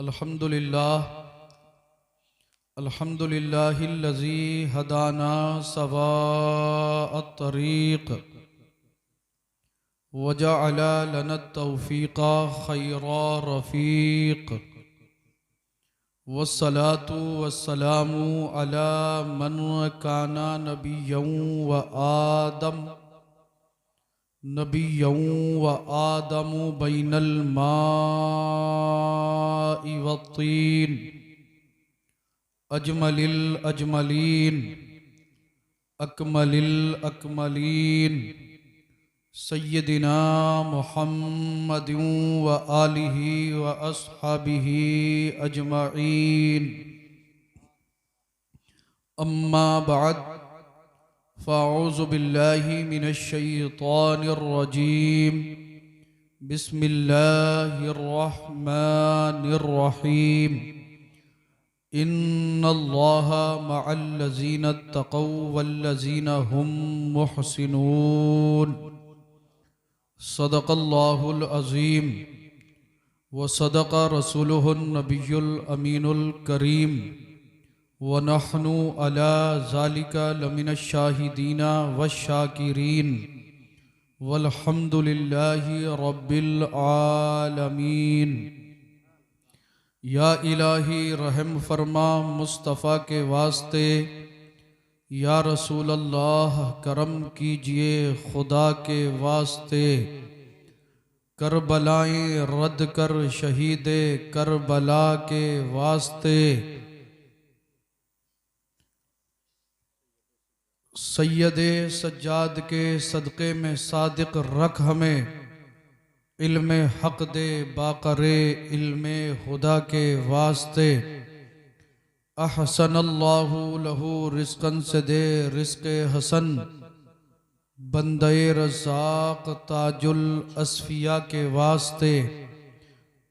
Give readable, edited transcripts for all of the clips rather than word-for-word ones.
अल्हम्दुलिल्लाह अल्हम्दुलिल्लाहिल्लज़ी हदाना सवाअत तरीक़ वजअल लना तौफ़ीक़ा खैरा रफ़ीक़ वस्सलातु वस्सलामु अला मन काना नबिय्यन व आदमु बैनल माइ वत्तीन अजमलिल अजमलीन अकमलिल अकमलीन सय्यदिना मुहम्मदिन व आलिहि व अस्हाबिहि अजमईन। अम्मा बाद फ़अऊज़ु बिल्लाहि मिनश शैतानिर रजीम। बिस्मिल्लाहिर रहमानिर रहीम। इन्नल्लाहा मअल्लज़ीना तक़ौ वल्लज़ीना हुम मुहसिनून। सदक़ल्लाहुल अज़ीम व सदक़ रसूलुहुन नबियुल अमीनुल करीम व नहनु अला ज़ालिका लमिनश शाहिदीना वश्शाकिरीन वल्हम्दुलिल्लाहि रब्बिल आलमीन। या इलाही रहम फरमा मुस्तफ़ा के वास्ते, या रसूल अल्लाह करम कीजिए खुदा के वास्ते। करबलाएं रद्द कर शहीदे करबला के वास्ते। सैयदे सज्जाद के सदक़े में सादिक रख हमें, इल्मे हक दे बाक़रे इल्मे खुदा के वास्ते। अहसनल्लाहु लहू रिज़्क़न से दे रिज़्क़े हसन, बंदे रज़ाक़ ताजुल अस्फ़िया के वास्ते।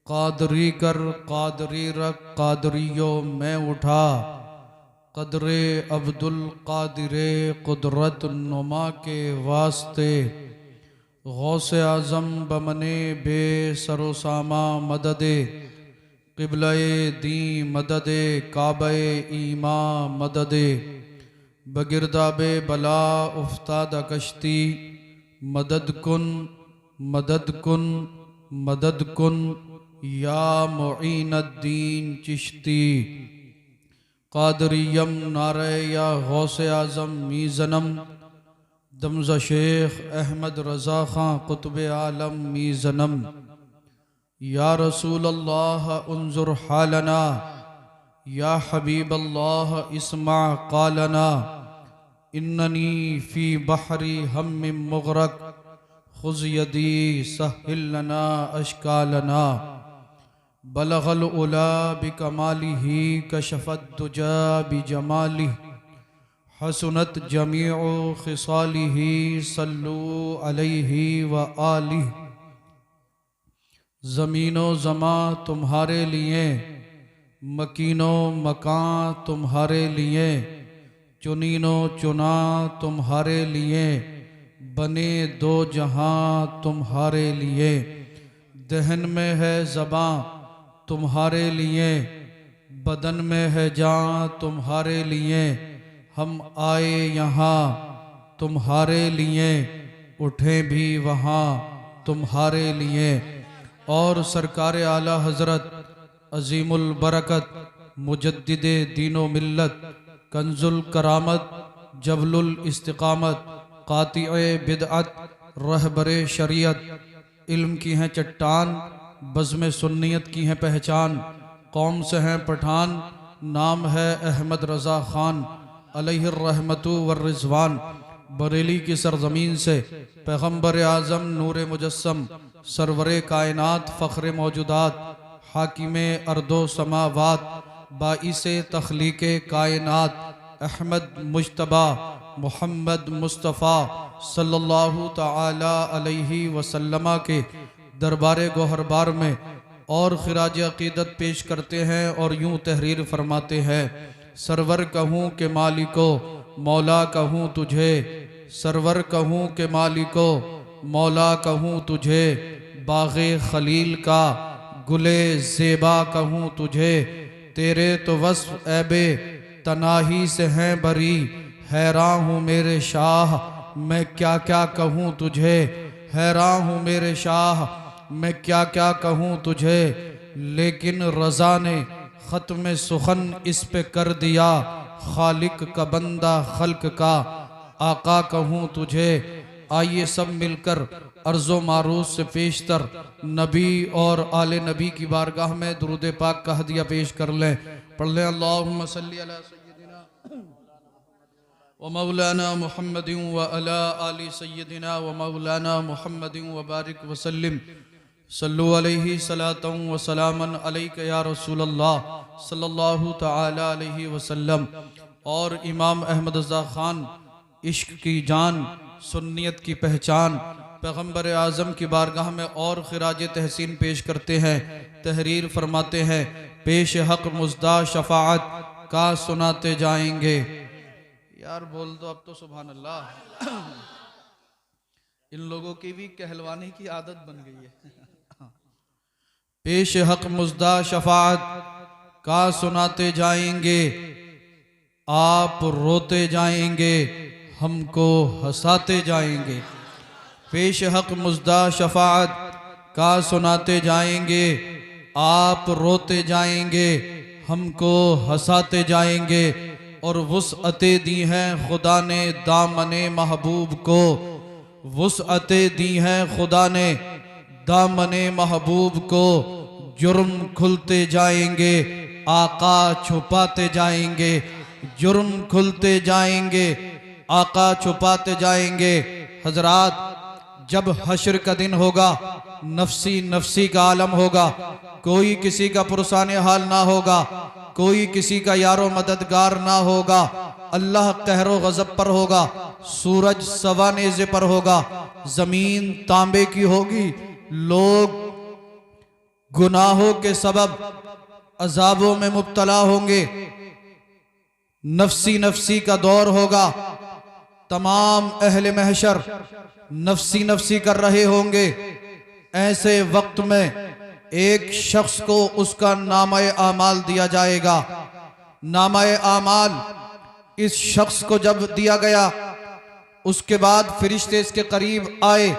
क़ादरी कर क़ादरी रख क़ादरियो में उठा, क़द्रे अब्दुल क़ादिरे क़ुदरत नुमा के वास्ते। गौसे आज़म बमने बे सरोसामा मददे, क़िबले दी मददे काबे ईमा मददे। बगिरदाबे बला उफ्तादा कश्ती, मदद कुन मदद कुन मदद कुन या मुईनुद्दीन चिश्ती। क़ादरियम नारे या गौसे आज़म मीज़नम, दमज़ा शेख अहमद रज़ा ख़ां क़ुतबे आलम मीज़नम। या रसूल अल्लाह उन्ज़ुर हालना, या हबीब अल्लाह इस्मा क़ालना। इन्ननी फ़ी बहरी हम्मिम मुग़रक़, ख़ुज़ यदी सहिल लना अश्कालना। बलग़ल उला बिकमालिही कशफ़त दुजा बिजमालिही, हसनत जमीउ ख़िसालिही सल्लू अलैहि व आलिहि। ज़मीनो ज़मा तुम्हारे लिए, मकीनो मकां तुम्हारे लिए, चुनीनो चुना तुम्हारे लिए, बने दो जहां तुम्हारे लिए। दहन में है ज़बां तुम्हारे लिए, बदन में है जान तुम्हारे लिए। हम आए यहाँ तुम्हारे लिए, उठे भी वहाँ तुम्हारे लिए। और सरकार आला हज़रत अज़ीमुल बरकत मुजद्दिदे दीनो मिल्लत, कंजुल करामत जबलुल इस्तिक़ामत, क़ातिए बिदअत रहबरे शरीयत, इल्म की हैं चट्टान बज़्म सुन्नियत की हैं पहचान। कौम से हैं पठान, नाम है अहमद रज़ा ख़ान अलैहिर रहमतु वर रिज़वान। बरेली की सरज़मीन से पैगम्बर आज़म नूर मुजस्सम, सरवरे कायनात फ़ख्र मौजूदात, हाकिमे अर्दो समावात, बाइसे तख्लीक़े कायनात, अहमद मुज्तबा मुहम्मद मुस्तफ़ा सल्लल्लाहु ताला अलैहि वसल्लम के दरबार गोहरबार में और खिराज अक़ीदत पेश करते हैं और यूँ तहरीर फरमाते हैं। सरवर कहूँ के मालिको मौला कहूँ तुझे, सरवर कहूँ के मालिको मौला कहूँ तुझे। बाग़े खलील का गुले ज़ेबा कहूँ तुझे, तेरे तो वस्फ़ ऐबे तनाही से हैं बरी। हैरान हूँ मेरे शाह मैं क्या क्या कहूँ तुझे, हैरान हूँ मेरे शाह मैं क्या क्या कहूँ तुझे। लेकिन रज़ा ने ख़त्म सुखन इस पे कर दिया, खालिक का बंदा खल्क का आका कहूँ तुझे। आइए सब मिलकर अर्ज़ो मारूफ से पेशतर नबी और आले नबी की बारगाह में दुरूद पाक का हदिया पेश कर लें। पढ़ लें अल्लाहुम्मा सल्ली अला सय्यिदिना व मौलाना मुहम्मदिन व अला आलि सय्यिदिना व मौलाना मुहम्मदिन व बारिक व सल्लिम। सल्लु अलैहि सलातन व सलामन अलैका या रसूलल्लाह सल्लल्लाहु तआला अलैहि वसल्लम। और इमाम अहमद रज़ा खान इश्क की जान सुन्नियत की पहचान पैगम्बर आज़म की बारगाह में और खिराज तहसीन पेश करते हैं। तहरीर फरमाते हैं, पेश हक मुज़दा शफाअत का सुनाते जाएंगे। यार बोल दो अब तो सुभान अल्लाह। इन लोगों की भी कहलवाने की आदत बन गई है। पेश हक मुज़दा शफाअत का सुनाते जाएंगे, आप रोते जाएंगे हमको हंसाते जाएंगे। पेश हक मुज़दा शफाअत का सुनाते जाएंगे, आप रोते जाएंगे हमको हंसाते जाएंगे। और वुसअते दी हैं खुदा ने दामने महबूब को, वुसअते दी हैं खुदा ने दामने महबूब को। जुर्म खुलते जाएंगे आका छुपाते जाएंगे, जुर्म खुलते जाएंगे आका छुपाते जाएंगे। हजरात जब हश्र का दिन होगा, नफसी नफसी का आलम होगा, कोई किसी का पुरसाने हाल ना होगा, कोई किसी का यारो मददगार ना होगा। अल्लाह कहरो गजब पर होगा, सूरज सवा नेज़े पर होगा, जमीन तांबे की होगी। लोग गुनाहों के सबब अजाबों में मुब्तला होंगे, नफसी नफसी का दौर होगा। तमाम अहले महशर नफसी नफसी कर रहे होंगे। ऐसे वक्त में एक शख्स को उसका नामाए आमाल दिया जाएगा। नामाए आमाल इस शख्स को जब दिया गया, उसके बाद फरिश्ते इसके करीब आए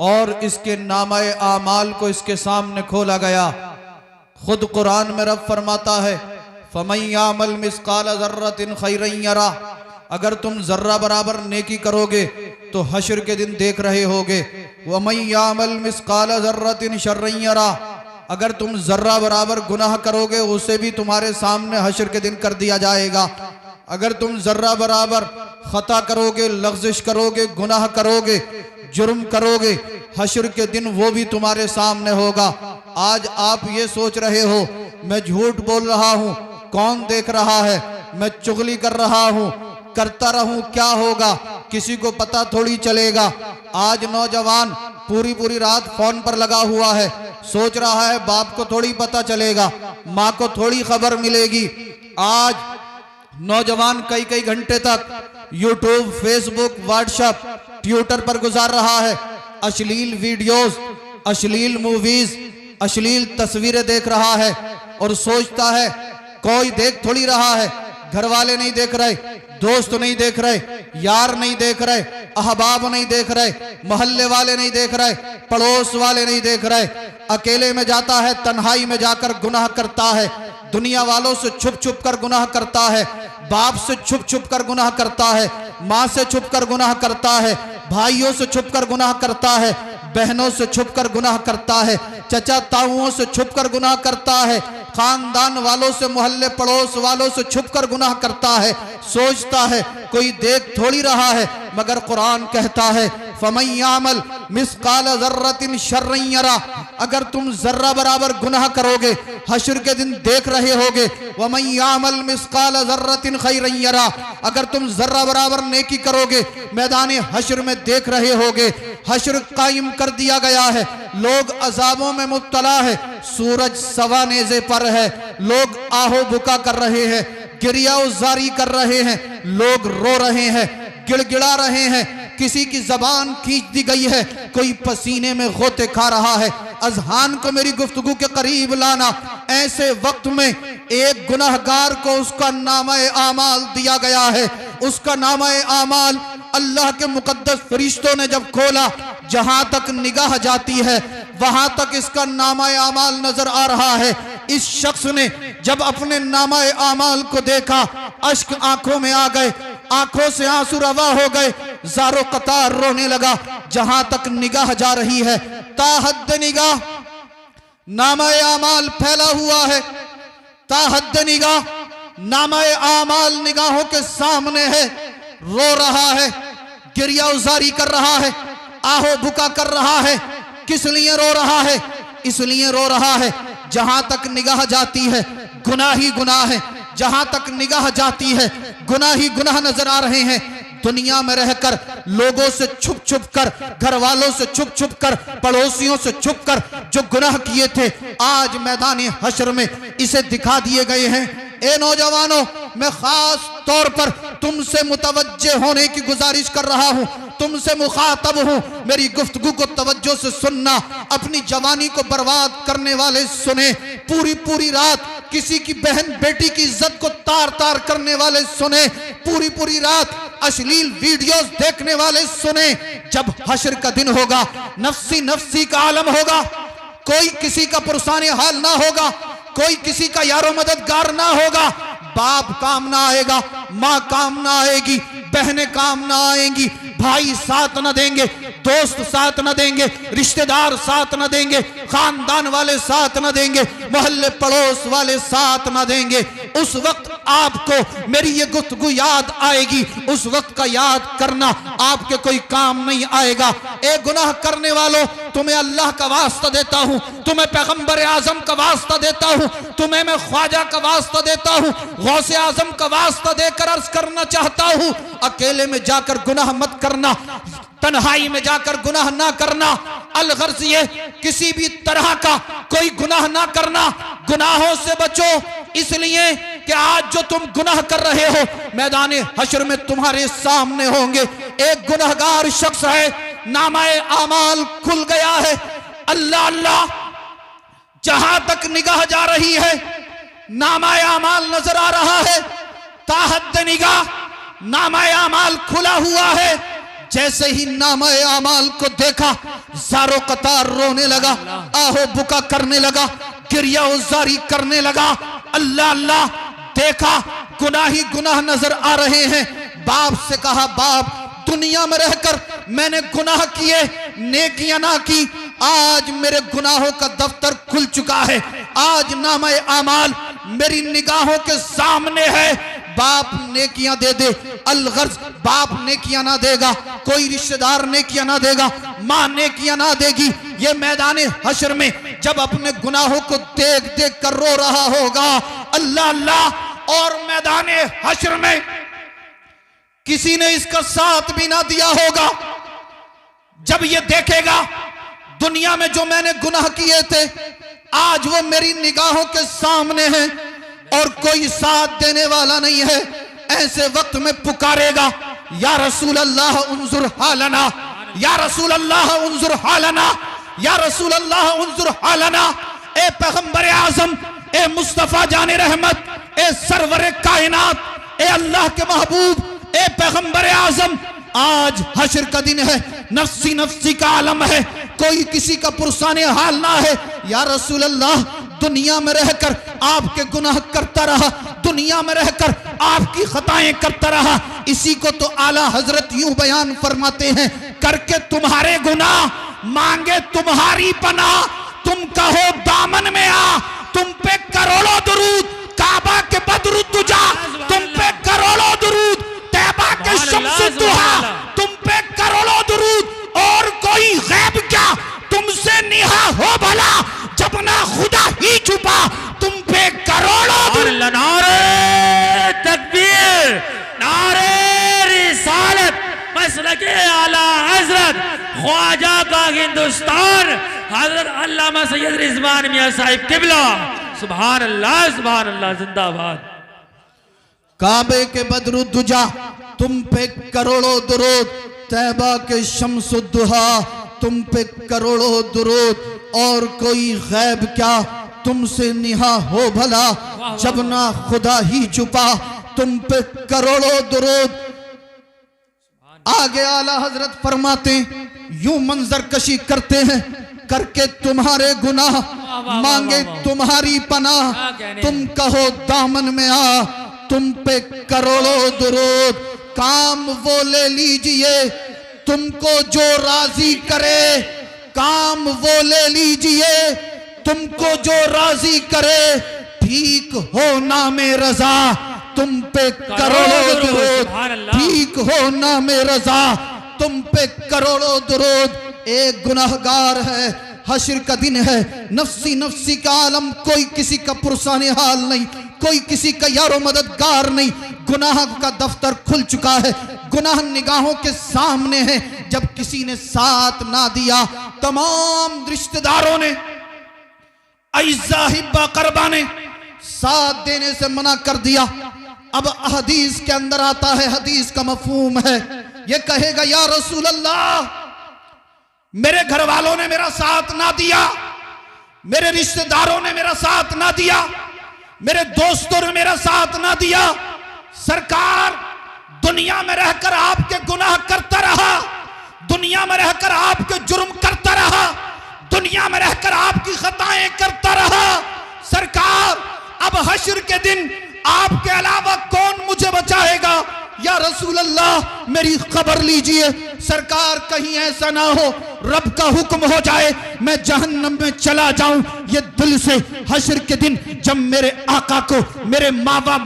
और इसके नामाए आमाल को इसके सामने खोला गया। खुद कुरान में रब फरमाता है, फमन यामल मिस्काल ज़र्रतिन खैरन यरा, अगर तुम जर्रा बराबर नेकी करोगे तो हश्र के दिन देख रहे होगे। वमन यामल मिस्काल ज़र्रतिन शर्रन यरा, अगर तुम जर्रा बराबर गुनाह करोगे उसे भी तुम्हारे सामने हश्र के दिन कर दिया जाएगा। अगर तुम जर्रा बराबर खता करोगे, लग़्ज़िश करोगे, गुनाह करोगे, जुर्म करोगे, हश्र के दिन वो भी तुम्हारे सामने होगा। आज आप ये सोच रहे हो मैं झूठ बोल रहा हूँ, कौन देख रहा है, मैं चुगली कर रहा हूँ, करता रहूं क्या होगा, किसी को पता थोड़ी चलेगा। आज नौजवान पूरी पूरी रात फोन पर लगा हुआ है, सोच रहा है बाप को थोड़ी पता चलेगा, माँ को थोड़ी खबर मिलेगी। आज नौजवान कई कई घंटे तक यूट्यूब, फेसबुक, व्हाट्सएप, ट्विटर पर गुजार रहा है। अश्लील वीडियोस, अश्लील मूवीज, अश्लील तस्वीरें देख रहा है और सोचता है कोई देख थोड़ी रहा है, घर वाले नहीं देख रहे, दोस्त नहीं देख रहे, यार नहीं देख रहे, अहबाब नहीं देख रहे, मोहल्ले वाले नहीं देख रहे, पड़ोस वाले नहीं देख रहे। अकेले में जाता है, तन्हाई में जाकर गुनाह करता है, दुनिया वालों से छुप छुप कर गुनाह करता है, बाप से छुप छुप कर गुनाह करता है, माँ से छुप कर गुनाह करता है, भाइयों से छुप कर गुनाह करता है, बहनों से छुप कर गुनाह करता है, चचा ताऊओं से छुप कर गुनाह करता है, खानदान वालों से, मोहल्ले पड़ोस वालों से छुप कर गुनाह करता है। सोचता है कोई देख थोड़ी रहा है, मगर कुरान कहता है फमन यामल मिस्काल ज़र्रतिन शर्रन यरा, अगर तुम जर्रा बराबर गुनाह करोगे हश्र के दिन देख रहे होगे। वमन यामल मिस्काल ज़र्रतिन खैरन यरा, अगर तुम जर्रा बराबर नेकी करोगे मैदान हश्र में देख रहे होगे। हश्र कायम कर दिया गया है, लोग अजाबों में मुब्तला है, सूरज सवा नेज़े पर है, लोग आहो बुका कर रहे हैं, गिरिया जारी कर रहे हैं, लोग रो रहे हैं, गिड़गिड़ा रहे हैं, किसी की जबान खींच दी गई है, कोई पसीने में गोते खा रहा है, अजहान को मेरी गुफ्तगू के करीब लाना। ऐसे वक्त में एक गुनहगार को उसका नामा-ए आमाल दिया गया है। उसका नामा-ए आमाल अल्लाह के मुकद्दस फरिश्तों ने जब खोला, जहां तक निगाह जाती है वहां तक इसका नामा-ए आमाल नजर आ रहा है। इस शख्स ने जब अपने नामा-ए आमाल को देखा, अश्क आंखों में आ गए, आंखों से आंसू रवा हो गए, ज़ारो कतार रोने लगा। जहां तक निगाह जा रही है, ताहद्द निगाह नामा-ए आमाल फैला हुआ है। ताहद्द निगाह नामा-ए आमाल निगाहों के सामने है। रो रहा है, गिरिया उजारी कर रहा है, आहो बुका कर रहा है। किस लिए रो रहा है? इसलिए रो रहा है जहां तक निगाह जाती है गुनाह ही गुनाह है। जहां तक निगाह जाती है गुनाह ही गुनाह नजर आ रहे हैं। दुनिया में रहकर लोगों से छुप छुप कर, घर वालों से छुप छुप कर, पड़ोसियों से छुप कर जो गुनाह किए थे, आज मैदान हश्र में इसे दिखा दिए गए हैं। ए नौजवानों, मैं खास तौर पर तुमसे मुतवज्जे होने की गुजारिश कर रहा हूं, तुमसे मुखातब हूं। मेरी गुफ्तगू को तवज्जो से सुनना। अपनी जवानी को बर्बाद करने वाले सुने, पूरी पूरी रात किसी की बहन बेटी की इज्जत को तार तार करने वाले सुने, पूरी पूरी रात अश्लील वीडियोस देखने वाले सुने। जब हश्र का दिन होगा, नफ्सी नफ्सी का आलम होगा, कोई किसी का पुरसाने हाल ना होगा, कोई किसी का यारो मददगार ना होगा। बाप काम ना आएगा, माँ काम ना आएगी, बहनें काम ना आएंगी, भाई साथ न देंगे, दोस्त साथ न देंगे, रिश्तेदार साथ न देंगे, खानदान वाले साथ न देंगे, मोहल्ले पड़ोस वाले साथ न देंगे। उस वक्त आपको मेरी ये गुफ्तगू याद आएगी। उस वक्त का याद करना आपके कोई काम नहीं आएगा। ए गुनाह करने वालों, तुम्हें अल्लाह का वास्ता देता हूं, तुम्हें पैगंबर आजम का वास्ता देता हूं, तुम्हें मैं ख्वाजा का वास्ता देता हूं, गौसे आजम का वास्ता देकर अर्ज करना चाहता हूं, अकेले में जाकर गुनाह मत करना, तन्हाई में जाकर गुनाह ना करना। अलगर्ज ये किसी भी तरह का कोई गुनाह ना करना, गुनाहों से बचो। इसलिए कि आज जो तुम गुनाह कर रहे हो मैदान हश्र में तुम्हारे सामने होंगे। एक गुनाहगार शख्स है, नामाए आमाल खुल गया है। अल्लाह अल्लाह, जहां तक निगाह जा रही है नामाए आमाल नजर आ रहा है। ताहद्द निगाह नामाए आमाल खुला हुआ है। जैसे ही नामाए आमाल को देखा, ज़ारो कतार रोने लगा, आहो बुका करने लगा, गिरिया उजारी करने लगा। अल्लाह अल्लाह, देखा गुनाह ही गुनाह नजर आ रहे हैं। बाप से कहा, बाप दुनिया में रहकर मैंने गुनाह किए, नेकियां ना की, आज मेरे गुनाहों का दफ्तर खुल चुका है। आज नामाए आमाल मेरी निगाहों के सामने है। बाप नेकियां दे दे, अलगर्ज बाप नेकियां ना देगा, कोई रिश्तेदार नेकियां ना देगा, मां नेकियां ना देगी। ये मैदान हश्र में जब अपने गुनाहों को देख देख कर रो रहा होगा, अल्लाह अल्लाह, और मैदान हश्र में किसी ने इसका साथ भी ना दिया होगा। जब ये देखेगा दुनिया में जो मैंने गुनाह किए थे आज वो मेरी निगाहों के सामने हैं और कोई साथ देने वाला नहीं है, ऐसे वक्त में पुकारेगा, या रसूल अल्लाह उन्जुर हालना, या रसूल अल्लाह उन्जुर हालना, या रसूल अल्लाह उन्जुर हालना। ए पैगंबर आजम, ए मुस्तफा जाने रहमत, ए सरवर कायनात, ए अल्लाह के महबूब, ए पैगंबर आजम, आज हश्र का दिन है, नफ्सी नफ्सी का आलम है, कोई किसी का पुरसाने हाल ना है। या रसूल अल्लाह, दुनिया में रहकर आपके गुनाह करता रहा, दुनिया में रहकर आपकी खताएं करता रहा। इसी को तो आला हजरत यूं बयान फरमाते हैं, करके तुम्हारे गुनाह मांगे तुम्हारी पनाह, तुम कहो दामन में आ, तुम पे करोड़ों दुरूद, काबा के बदरुद तुजा, तुम पे करोड़ों दुरूद, तैबा के शम्स दुहा, तुम पे करोड़ों दुरूद, और कोई गैब क्या तुमसे निहा हो भला, जब ना खुदा ही छुपा, तुम पे करोड़ों। नारे तकबीर, नारे रिसालत, मसलके आला हजरत ख्वाजा का हिंदुस्तान, हजरत अल्लामा सैयद रिजवान मियां साहिब किबला, सुभान अल्लाह सुभान अल्लाह, जिंदाबाद। काबे के बदरुद्दुजा, तुम पे करोड़ों दुरूद, तैबा के शम्सुद्दुहा, तुम पे करोड़ों दुरूद, और कोई गैब क्या तुमसे निहा हो भला, जब ना खुदा ही छुपा तुम पे करोड़ों दुरूद। आगे आला हजरत फरमाते यूं मंजर कशी करते हैं करके तुम्हारे गुनाह, मांगे तुम्हारी पनाह, तुम कहो दामन में आ तुम पे करोड़ों दुरूद। काम वो ले लीजिए तुमको जो राजी करे, काम वो ले लीजिए तुमको जो राजी करे, ठीक हो नामे रजा तुम पे करोड़ों दुरूद, ठीक हो नामे रजा तुम पे करोड़ों दुरूद। एक गुनाहगार है, हश्र का दिन है, नफ्सी नफ्सी का आलम, कोई किसी का पुरसाने हाल नहीं, कोई किसी का यारो मददगार नहीं। गुनाह का दफ्तर खुल चुका है, गुनाह निगाहों के सामने है। जब किसी ने साथ ना दिया, तमाम रिश्तेदारों ने, अइज़ा हिब्बा करबा ने साथ देने से मना कर दिया। अब हदीस के अंदर आता है, हदीस का मफहूम है, ये कहेगा या रसूल अल्लाह मेरे घर वालों ने मेरा साथ ना दिया, मेरे रिश्तेदारों ने मेरा साथ ना दिया, मेरे दोस्तों ने मेरा साथ ना दिया। सरकार दुनिया में रहकर आपके गुनाह करता रहा, दुनिया में रहकर आपके जुर्म करता रहा, दुनिया में रहकर आपकी खताएं करता रहा। सरकार अब हश्र के दिन आपके अलावा कौन मुझे बचाएगा? या रसूल अल्लाह मेरी खबर लीजिए, सरकार कहीं ऐसा ना हो रब का हुक्म हो जाए मैं जहन्नम में चला जाऊं। ये दिल से हश्र के दिन जब मेरे आका को, मेरे मावा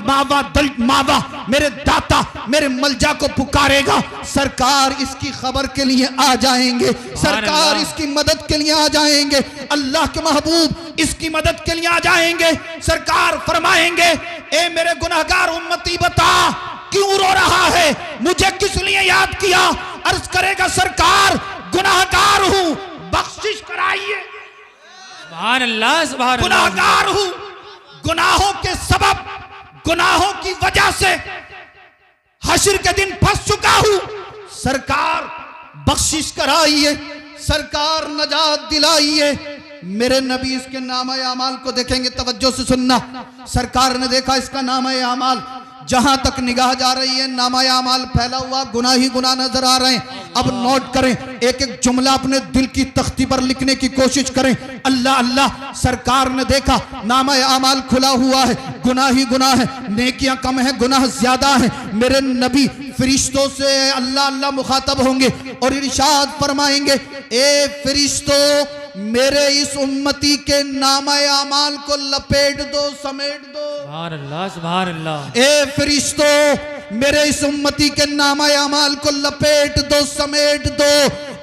मेरे दाता, मेरे मलजा को पुकारेगा, सरकार इसकी खबर के लिए आ जाएंगे, सरकार इसकी मदद के लिए आ जाएंगे, अल्लाह के महबूब इसकी मदद के लिए आ जाएंगे। सरकार फरमाएंगे ए मेरे गुनहगार उम्मती बता क्यों रो रहा है, मुझे किस लिए याद किया? अर्ज करेगा सरकार गुनाहगार हूं, बख्शिश कराइए। सुभान अल्लाह, सुभान अल्लाह। गुनाहगार हूं, गुनाहों के सबब, गुनाहों की वजह से हश्र के दिन फंस चुका हूं, सरकार बख्शिश कराइए, सरकार नजात दिलाइए। मेरे नबी इसके नामा अमाल को देखेंगे, तवज्जो से सुनना। सरकार ने देखा इसका नामा अमाल, जहां तक निगाह जा रही है नामा अमाल फैला हुआ, गुनाह ही गुनाह नजर आ रहे हैं। अब नोट करें, एक एक जुमला अपने दिल की तख्ती पर लिखने की कोशिश करें। अल्लाह अल्लाह, सरकार ने देखा नामा अमाल खुला हुआ है, गुनाह ही गुनाह है, नेकियां कम है, गुनाह ज्यादा है। मेरे नबी फरिश्तों से अल्लाह अल्लाह मुखातब होंगे और इरशाद फरमाएंगे ए फरिश्तों मेरे इस उम्मती के नामा अमाल को लपेट दो, समेट दो। सुभान अल्लाह, सुभान अल्लाह। ए फरिश्तों मेरे इस उम्मती के नामा अमाल को लपेट दो, समेट दो।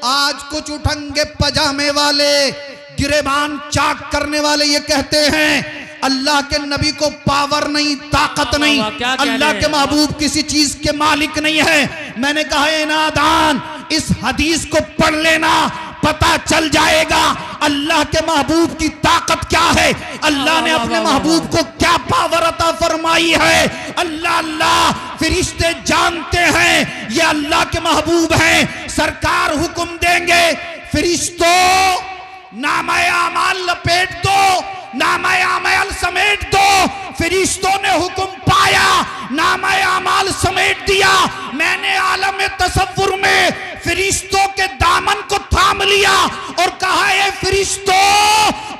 आज कुछ उठंगे पजामे वाले, गिरेबान चाक करने वाले ये कहते हैं अल्लाह के नबी को पावर नहीं, ताकत नहीं, अल्लाह के महबूब किसी चीज के मालिक नहीं है। मैंने कहा ए नादान, इस हदीस को पढ़ लेना, पता चल जाएगा अल्लाह के महबूब की ताकत क्या है, अल्लाह ने अपने महबूब को क्या पावर अता फरमाई है। अल्लाह अल्लाह, फरिश्ते जानते हैं ये अल्लाह के महबूब हैं। सरकार हुक्म देंगे फरिश्तों नामा अमाल लपेट दो, नामा अमाल समेट दो। फरिश्तों ने हुक्म पाया, नामा अमाल समेट दिया। मैंने आलम तसव्वुर में फरिश्तों के दामन को थाम लिया और कहा ए फरिश्तों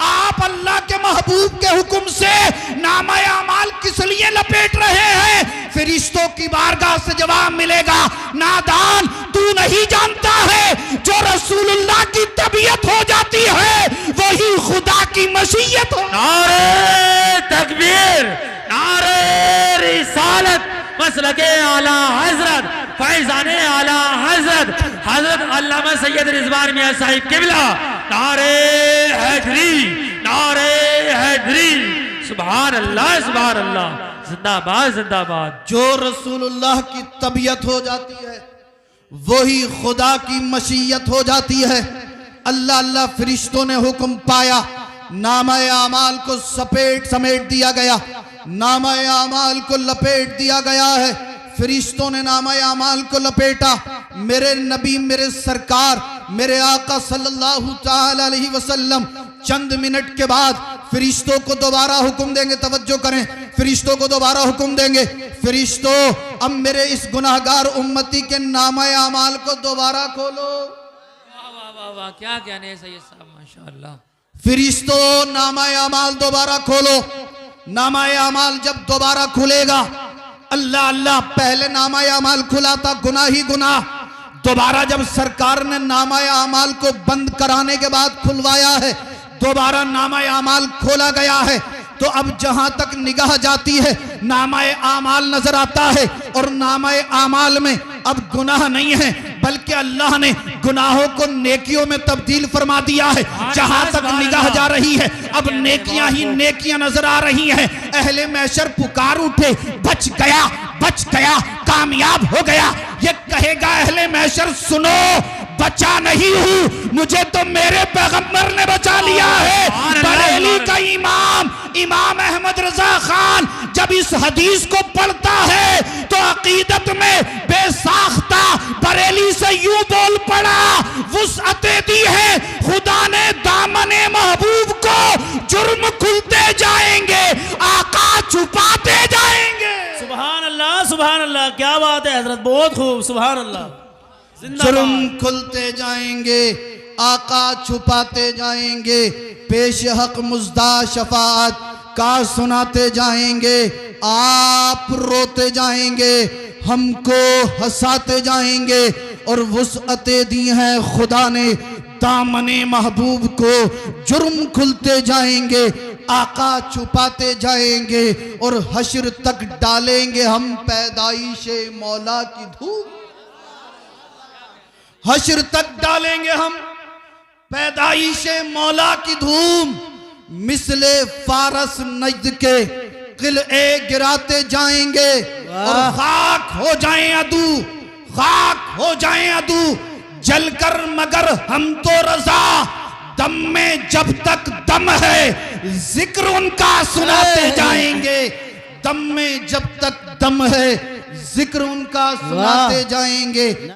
आप अल्लाह के महबूब के हुक्म से नामा अमाल किस लिए लपेट रहे हैं? फरिश्तों की बारगाह से जवाब मिलेगा नादान तू नहीं जानता है जो रसूलुल्लाह की तबीयत हो जाती है वही खुदा की मशीयत हो। नारे तकबीर, नारे रिसालत, मसलके आला हजरत, फैजाने आला हजरत, हजरत अल्लामा सैयद रिजवान मियां साहिब किबला। नारे हैदरी, नारे हैदरी। सुभान अल्लाह, सुभान अल्लाह, जिंदाबाद जिंदाबाद। जो रसूलुल्लाह की तबीयत हो जाती है वही खुदा की मशीयत हो जाती है। अल्लाह अल्लाह फरिश्तों ने हुक्म पाया, नामा अमाल को समेट दिया गया, नामा अमाल को लपेट दिया गया है। फरिश्तों ने नामा अमाल को लपेटा। मेरे नबी, मेरे सरकार, मेरे आका सल्लल्लाहु ताला अलैहि वसल्लम चंद मिनट के बाद फरिश्तों को दोबारा हुक्म देंगे, तवज्जो करें, फरिश्तों को दोबारा हुक्म देंगे, फरिश्तों अब मेरे इस गुनाहगार उम्मती के नामा अमाल को दोबारा खोलो। वाह वाह वाह वाह, क्या कहने हैं सैयद साहब, माशाअल्लाह। फरिश्तों नामा अमाल दोबारा खोलो। नामा अमाल जब दोबारा खुलेगा, अल्लाह अल्लाह, पहले नामा अमाल खुला था गुनाह ही गुनाह, दोबारा जब सरकार ने नामा अमाल को बंद कराने के बाद खुलवाया है, दोबारा नामा अमाल खोला गया है, तो अब जहां तक निगाह जाती है नामा आमाल नजर आता है, और नामा आमाल में अब गुनाह नहीं है, बल्कि अल्लाह ने गुनाहों को नेकियों में तब्दील फरमा दिया है। जहां तक निगाह जा रही है अब नेकियां ही नेकियां नजर आ रही हैं। अहले महशर पुकार उठे, बच गया, बच गया, कामयाब हो गया। ये कहेगा अहले महशर, सुनो, बचा नहीं हूं, मुझे तो मेरे पैगंबर ने बचा लिया है। बरेली का इमाम अहमद रजा खान जब इस हदीस को पढ़ता है तो अकीदत में बेसाख्ता बरेली से यूं बोल पड़ा, वुसअते दी है खुदा ने दामने महबूब को, जुर्म खुलते जाएंगे, आका छुपाते जाएंगे। सुभान अल्लाह, सुभान अल्लाह, क्या बात है हजरत, बहुत खूब, सुभान अल्लाह। जुर्म खुलते जाएंगे, आका छुपाते जाएंगे, पेश हक मुज्दा शफाअत का सुनाते जाएंगे, आप रोते जाएंगे, हमको हंसाते जाएंगे, और वुसअते दी हैं खुदा ने दामने महबूब को, जुर्म खुलते जाएंगे, आका छुपाते जाएंगे, और हश्र तक डालेंगे हम पैदाइशे मौला की धूप। हश्र तक डालेंगे हम पैदाइशे मौला की धूम, मिसले फारस नजद के किले गिराते जाएंगे, और खाक हो जाएं अदू, खाक हो जाएं अदू, जलकर मगर हम तो रजा, दम में जब तक दम है जिक्र उनका सुनाते जाएंगे, दम में जब तक दम है जिक्र उनका सुनाते जाएंगे।